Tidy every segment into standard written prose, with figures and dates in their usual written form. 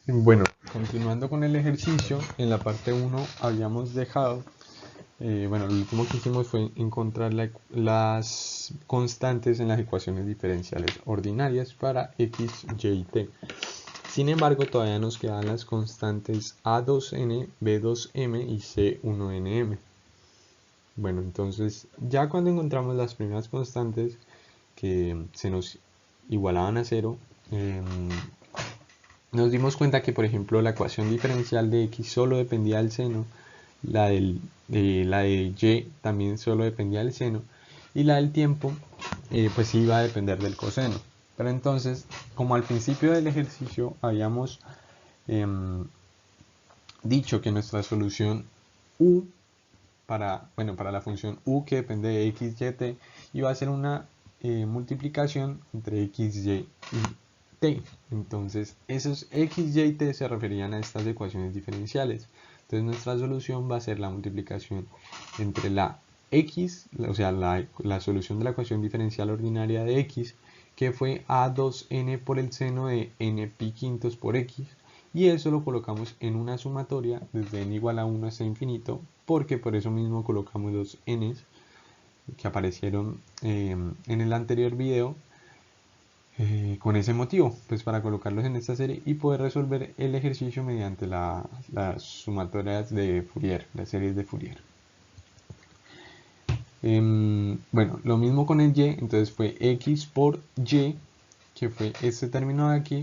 Bueno, continuando con el ejercicio, en la parte 1 habíamos dejado, bueno, lo último que hicimos fue encontrar las constantes en las ecuaciones diferenciales ordinarias para x, y y t. Sin embargo, todavía nos quedan las constantes a2n, b2m y c1nm. Bueno, entonces ya cuando encontramos las primeras constantes que se nos igualaban a cero, nos dimos cuenta que, por ejemplo, la ecuación diferencial de x solo dependía del seno, la de y también solo dependía del seno, y la del tiempo pues iba a depender del coseno. Pero entonces, como al principio del ejercicio habíamos eh, dicho que nuestra solución u para la función u que depende de x, y, t, iba a ser una multiplicación entre x, y t. Entonces, esos x, y, t se referían a estas ecuaciones diferenciales. Entonces, nuestra solución va a ser la multiplicación entre la x, o sea, la solución de la ecuación diferencial ordinaria de x, que fue a2n por el seno de n pi quintos por x, y eso lo colocamos en una sumatoria desde n igual a 1 hasta infinito, porque por eso mismo colocamos los n's que aparecieron en el anterior video, con ese motivo, pues para colocarlos en esta serie y poder resolver el ejercicio mediante las sumatorias de Fourier, las series de Fourier. Bueno, lo mismo con el y, entonces fue x por y, que fue este término de aquí,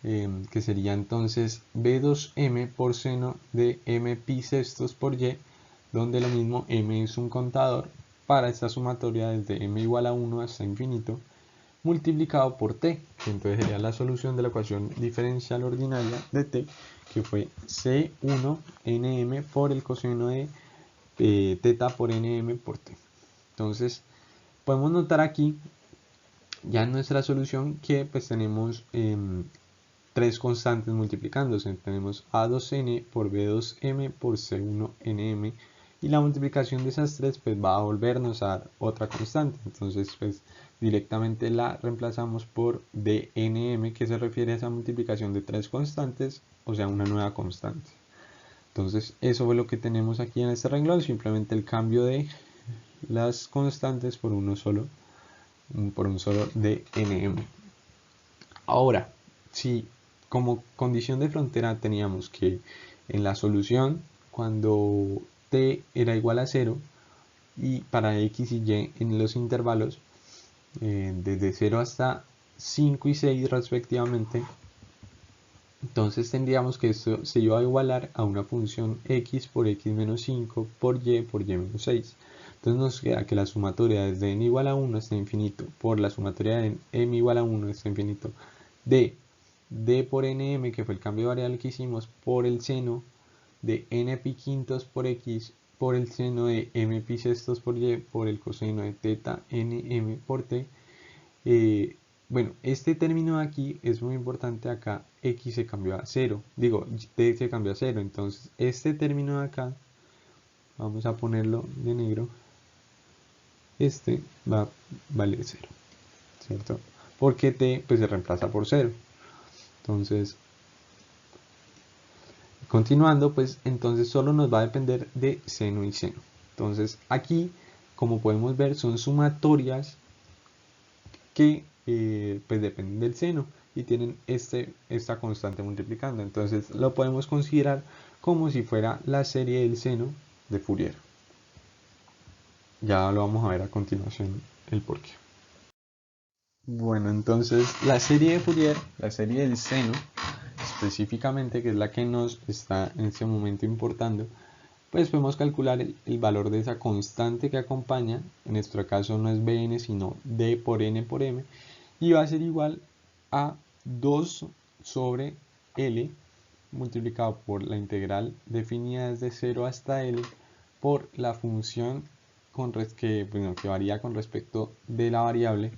que sería entonces b2m por seno de m pi sextos por y, donde lo mismo m es un contador para esta sumatoria desde m igual a 1 hasta infinito, multiplicado por t, que entonces sería la solución de la ecuación diferencial ordinaria de t, que fue c1nm por el coseno de teta por nm por t. Entonces podemos notar aquí ya en nuestra solución que pues tenemos tres constantes multiplicándose. Tenemos a2n por b2m por c1nm, y la multiplicación de esas tres pues va a volvernos a dar otra constante. Entonces pues directamente la reemplazamos por dnm, que se refiere a esa multiplicación de tres constantes, o sea, una nueva constante. Entonces eso fue lo que tenemos aquí en este renglón, simplemente el cambio de las constantes por un solo dnm. Ahora, si como condición de frontera teníamos que en la solución, cuando t era igual a 0, y para x y y en los intervalos desde 0 hasta 5 y 6 respectivamente, entonces tendríamos que esto se iba a igualar a una función x por x menos 5 por y menos 6. Entonces nos queda que la sumatoria desde n igual a 1 hasta infinito por la sumatoria de m igual a 1 hasta infinito de d por nm, que fue el cambio de variable que hicimos, por el seno de n pi quintos por x por el seno de m pi sextos por y por el coseno de teta nm por t. Bueno, este término de aquí es muy importante. Acá x se cambió a 0, digo, t se cambió a 0, entonces este término de acá, vamos a ponerlo de negro, este va a valer 0, ¿cierto? Porque t pues se reemplaza por 0. Entonces, continuando, pues entonces solo nos va a depender de seno y seno. Entonces aquí, como podemos ver, son sumatorias que pues dependen del seno y tienen esta constante multiplicando. Entonces lo podemos considerar como si fuera la serie del seno de Fourier. Ya lo vamos a ver a continuación el porqué. Bueno, entonces la serie de Fourier, la serie del seno específicamente, que es la que nos está en este momento importando, pues podemos calcular el valor de esa constante que acompaña. En nuestro caso no es bn sino d por n por m, y va a ser igual a 2 sobre L multiplicado por la integral definida desde 0 hasta L por la función que varía con respecto de la variable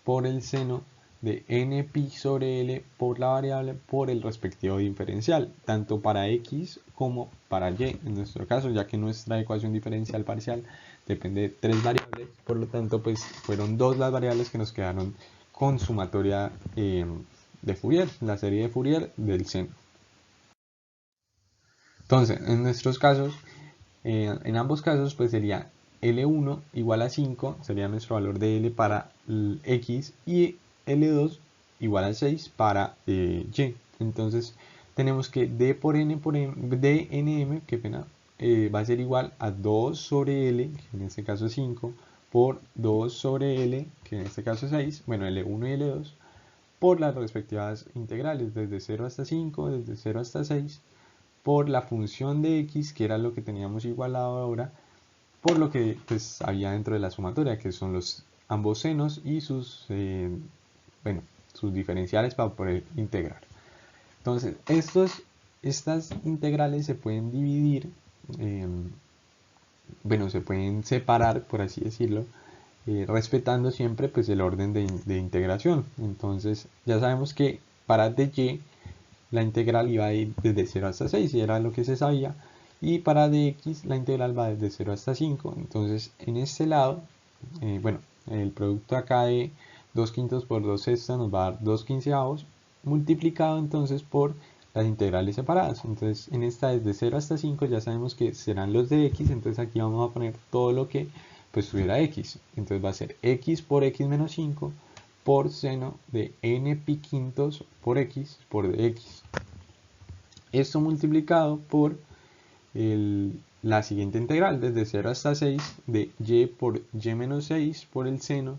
por el seno de n pi sobre L por la variable por el respectivo diferencial, tanto para x como para y en nuestro caso, ya que nuestra ecuación diferencial parcial depende de tres variables. Por lo tanto, pues fueron dos las variables que nos quedaron con sumatoria de Fourier, la serie de Fourier del seno. Entonces, en nuestros casos, en ambos casos, pues sería L1 igual a 5, sería nuestro valor de L para X, y L2 igual a 6 para Y. Entonces, tenemos que D por N por M, dNm, qué pena, va a ser igual a 2 sobre L, que en este caso es 5, por 2 sobre L, que en este caso es 6, bueno, L1 y L2, por las respectivas integrales, desde 0 hasta 5, desde 0 hasta 6, por la función de x, que era lo que teníamos igualado ahora, por lo que pues había dentro de la sumatoria, que son los ambos senos y sus, bueno, sus diferenciales para poder integrar. Entonces, estas integrales se pueden dividir, bueno, se pueden separar, por así decirlo, respetando siempre pues el orden de integración. Entonces, ya sabemos que para dy la integral iba a ir desde 0 hasta 6, y era lo que se sabía, y para dx la integral va desde 0 hasta 5. Entonces, en este lado, bueno, el producto acá de 2 quintos por 2 sextas nos va a dar 2 quinceavos, multiplicado entonces por las integrales separadas. Entonces, en esta desde 0 hasta 5 ya sabemos que serán los de x, entonces aquí vamos a poner todo lo que pues tuviera x. Entonces va a ser x por x menos 5 por seno de n pi quintos por x por dx. Esto multiplicado por la siguiente integral, desde 0 hasta 6, de y por y menos 6 por el seno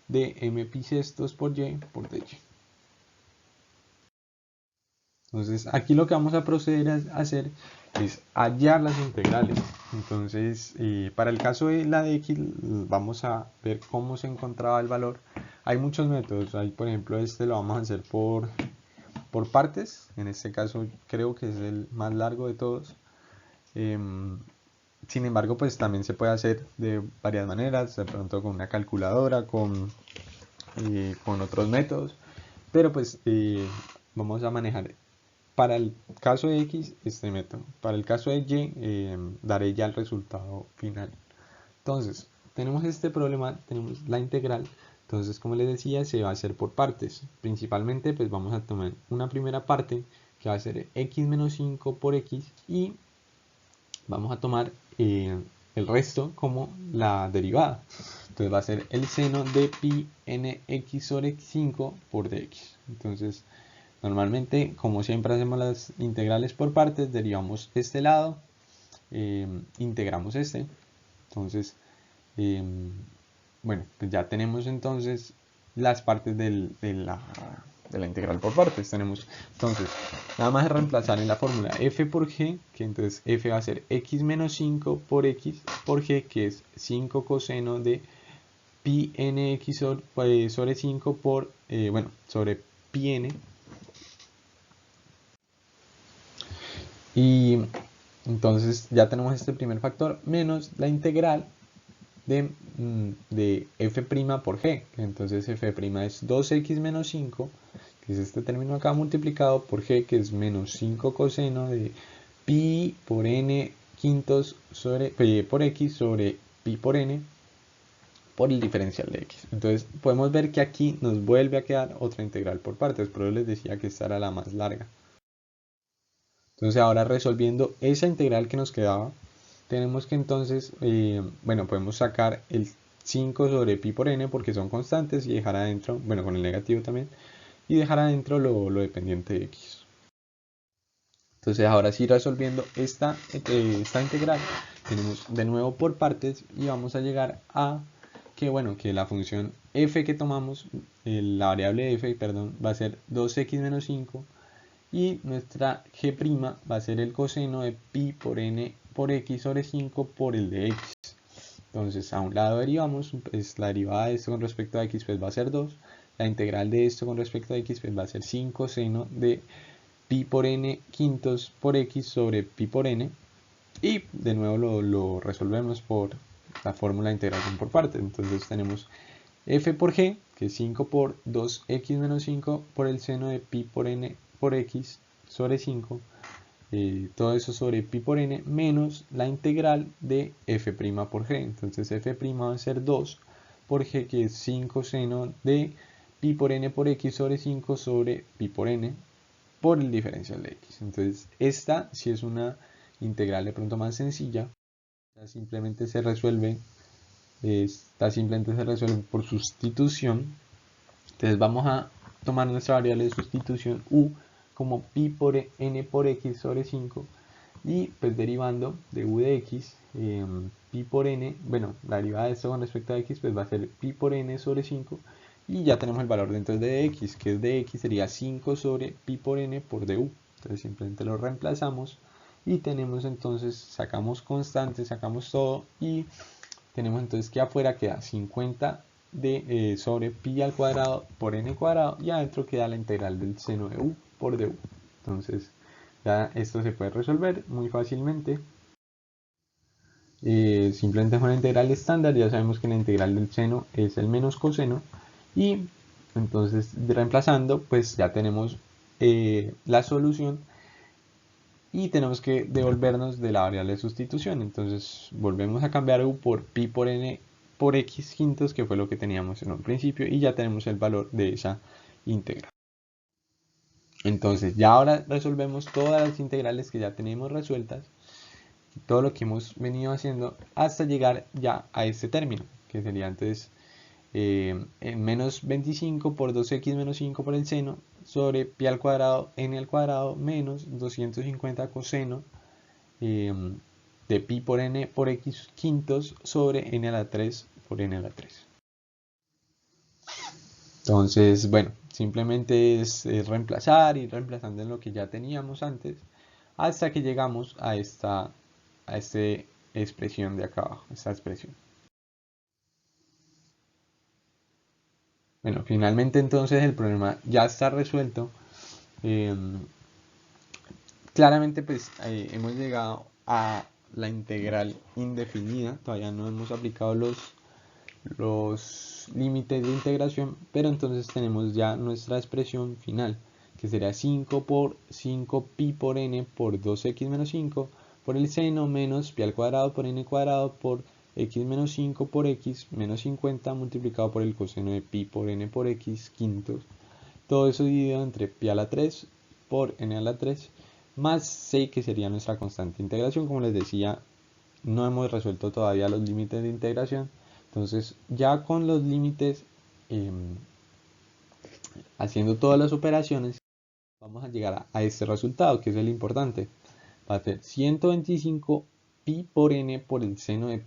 de m pi sextos por y por dy. Entonces, aquí lo que vamos a proceder a hacer es hallar las integrales. Entonces, para el caso de la de x, vamos a ver cómo se encontraba el valor. Hay muchos métodos. Hay, por ejemplo, este lo vamos a hacer por partes. En este caso, creo que es el más largo de todos. Sin embargo, pues también se puede hacer de varias maneras, de pronto con una calculadora, con otros métodos. Pero pues vamos a manejar para el caso de x este método. Para el caso de y daré ya el resultado final. Entonces, tenemos este problema, tenemos la integral. Entonces, como les decía, se va a hacer por partes. Principalmente, pues vamos a tomar una primera parte que va a ser x menos 5 por x, y vamos a tomar el resto como la derivada. Entonces va a ser el seno de pi nx sobre 5 por dx. Entonces, normalmente, como siempre hacemos las integrales por partes, derivamos este lado, integramos este. Entonces, bueno, pues ya tenemos entonces las partes de la integral por partes. Tenemos entonces nada más es reemplazar en la fórmula f por g, que entonces f va a ser x menos 5 por x por g, que es 5 coseno de pi nx sobre 5 por, bueno, sobre pi n. Y entonces ya tenemos este primer factor menos la integral de f' por g. Entonces f' es 2x menos 5, que es este término acá, multiplicado por g, que es menos 5 coseno de pi por n quintos sobre, por x sobre pi por n por el diferencial de x. Entonces podemos ver que aquí nos vuelve a quedar otra integral por partes, pero yo les decía que esta era la más larga. Entonces ahora, resolviendo esa integral que nos quedaba, tenemos que entonces, bueno, podemos sacar el 5 sobre pi por n porque son constantes, y dejar adentro, bueno, con el negativo también, y dejar adentro lo dependiente de x. Entonces ahora sí, resolviendo esta integral, tenemos de nuevo por partes, y vamos a llegar a que, bueno, que la función f que tomamos, la variable f, perdón, va a ser 2x menos 5, y nuestra g' va a ser el coseno de pi por n por x sobre 5 por el de x. Entonces, a un lado derivamos, pues la derivada de esto con respecto a x pues va a ser 2, la integral de esto con respecto a x pues va a ser 5 seno de pi por n quintos por x sobre pi por n, y de nuevo lo resolvemos por la fórmula de integración por partes. Entonces tenemos f por g, que es 5 por 2x menos 5 por el seno de pi por n por x sobre 5, todo eso sobre pi por n, menos la integral de f' por g. Entonces f' va a ser 2 por g, que es 5 seno de pi por n por x sobre 5 sobre pi por n por el diferencial de x. Entonces esta sí es una integral de pronto más sencilla. Simplemente se resuelve, por sustitución. Entonces vamos a tomar nuestra variable de sustitución u como pi por n por x sobre 5 y pues derivando de u de x, pi por n, bueno, la derivada de esto con respecto a x pues va a ser pi por n sobre 5 y ya tenemos el valor de entonces de x, que es de x sería 5 sobre pi por n por du. Entonces simplemente lo reemplazamos y tenemos entonces, sacamos constantes, sacamos todo y tenemos entonces que afuera queda 50 sobre pi al cuadrado por n cuadrado y adentro queda la integral del seno de u por du. Entonces ya esto se puede resolver muy fácilmente. Simplemente con la integral estándar ya sabemos que la integral del seno es el menos coseno y entonces reemplazando pues ya tenemos la solución y tenemos que devolvernos de la variable de sustitución. Entonces volvemos a cambiar u por pi por n por x quintos, que fue lo que teníamos en un principio, y ya tenemos el valor de esa integral. Entonces ya ahora resolvemos todas las integrales que ya tenemos resueltas, todo lo que hemos venido haciendo hasta llegar ya a este término, que sería entonces menos 25 por 2x menos 5 por el seno sobre pi al cuadrado n al cuadrado menos 250 coseno de pi por n por x quintos sobre n a la 3 por n a la 3. Entonces, bueno, simplemente es reemplazar y reemplazando en lo que ya teníamos antes hasta que llegamos a esta expresión de acá abajo, esta expresión. Bueno, finalmente entonces el problema ya está resuelto. Claramente pues hemos llegado a la integral indefinida, todavía no hemos aplicado los límites de integración, pero entonces tenemos ya nuestra expresión final, que sería 5 por 5 pi por n por 2x menos 5 por el seno menos pi al cuadrado por n cuadrado por x menos 5 por x menos 50 multiplicado por el coseno de pi por n por x quintos. Todo eso dividido entre pi a la 3 por n a la 3 más c, que sería nuestra constante de integración. Como les decía, no hemos resuelto todavía los límites de integración. Entonces ya con los límites, haciendo todas las operaciones, vamos a llegar a este resultado, que es el importante. Va a ser 125 pi por n por el seno de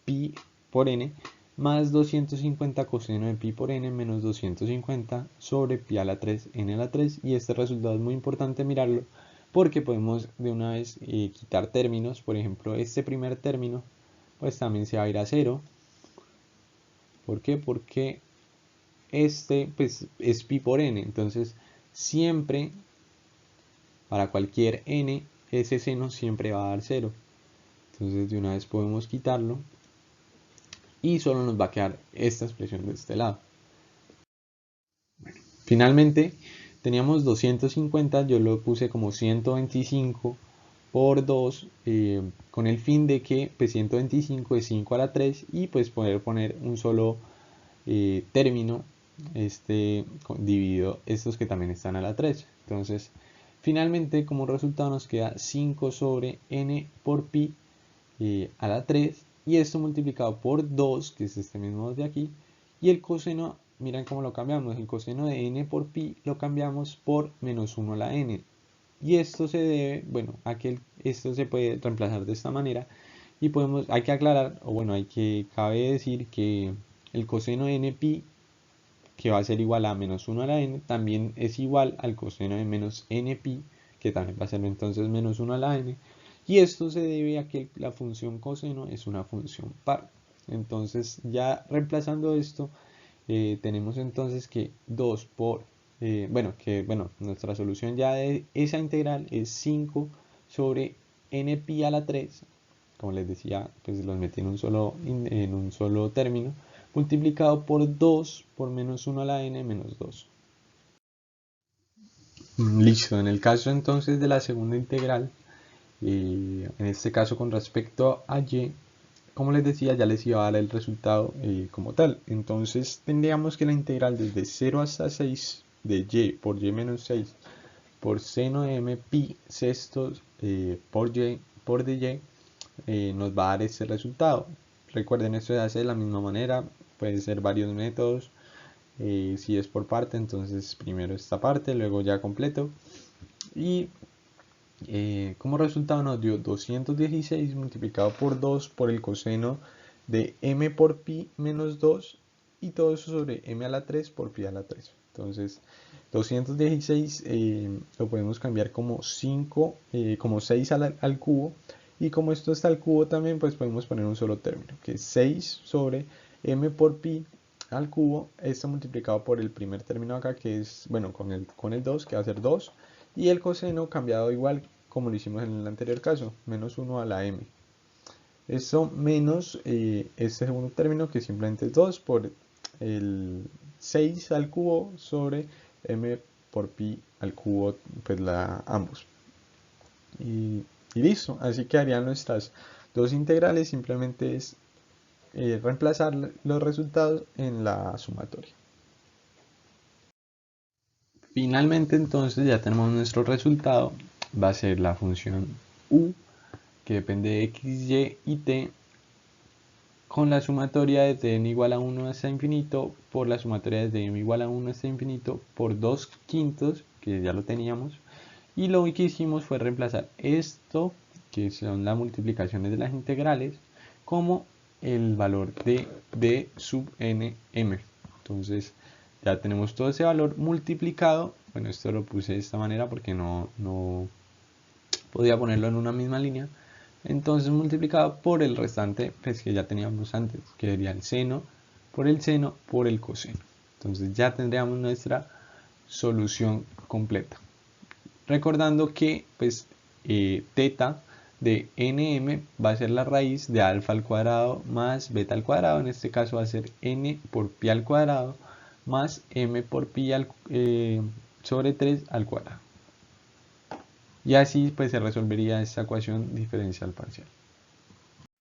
pi por n más 250 coseno de pi por n menos 250 sobre pi a la 3 n a la 3. Y este resultado es muy importante mirarlo porque podemos de una vez quitar términos. Por ejemplo, este primer término pues también se va a ir a 0. ¿Por qué? Porque este pues es pi por n. Entonces siempre, para cualquier n, ese seno siempre va a dar 0. Entonces de una vez podemos quitarlo y solo nos va a quedar esta expresión de este lado. Bueno, finalmente teníamos 250, yo lo puse como 125 por 2 con el fin de que pues 125 es 5 a la 3 y pues poder poner un solo término dividido estos que también están a la 3. Entonces finalmente como resultado nos queda 5 sobre n por pi a la 3 y esto multiplicado por 2, que es este mismo de aquí, y el coseno, miren cómo lo cambiamos, el coseno de n por pi lo cambiamos por menos 1 a la n, y esto se debe, bueno, a que esto se puede reemplazar de esta manera, y hay que aclarar, o bueno, cabe decir que el coseno de n pi, que va a ser igual a menos 1 a la n, también es igual al coseno de menos n pi, que también va a ser entonces menos 1 a la n, y esto se debe a que la función coseno es una función par. Entonces ya reemplazando esto, tenemos entonces que 2 por, nuestra solución ya de esa integral es 5 sobre n pi a la 3, como les decía, pues los metí en un solo término, multiplicado por 2 por menos 1 a la n menos 2. Listo, en el caso entonces de la segunda integral, en este caso con respecto a y, como les decía, ya les iba a dar el resultado como tal. Entonces tendríamos que la integral desde 0 hasta 6 de y por y menos 6 por seno de m pi sextos por y por dy nos va a dar este resultado. Recuerden, esto se hace de la misma manera, pueden ser varios métodos. Si es por parte, entonces primero esta parte, luego ya completo. Y como resultado nos dio 216 multiplicado por 2 por el coseno de m por pi menos 2 y todo eso sobre m a la 3 por pi a la 3. Entonces 216 lo podemos cambiar como 5, como 6 al cubo, y como esto está al cubo también, pues podemos poner un solo término, que es 6 sobre m por pi al cubo, esto multiplicado por el primer término acá, que es, bueno, con el 2, que va a ser 2, y el coseno cambiado igual como lo hicimos en el anterior caso, menos 1 a la m. Esto menos este segundo término, que simplemente es 2 por el 6 al cubo sobre m por pi al cubo, pues ambos. Y listo, así quedarían nuestras dos integrales, simplemente es reemplazar los resultados en la sumatoria. Finalmente, entonces ya tenemos nuestro resultado, va a ser la función u, que depende de x, y y t, con la sumatoria de t igual a 1 hasta infinito por la sumatoria de t igual a 1 hasta infinito por 2 quintos, que ya lo teníamos, y lo que hicimos fue reemplazar esto, que son las multiplicaciones de las integrales, como el valor de d sub nm. Entonces ya tenemos todo ese valor multiplicado. Bueno, esto lo puse de esta manera porque no podía ponerlo en una misma línea. Entonces multiplicado por el restante, pues que ya teníamos antes, que sería el seno por el seno por el coseno. Entonces ya tendríamos nuestra solución completa. Recordando que pues teta de nm va a ser la raíz de alfa al cuadrado más beta al cuadrado. En este caso va a ser n por pi al cuadrado más m por pi sobre 3 al cuadrado. Y así pues se resolvería esta ecuación diferencial parcial.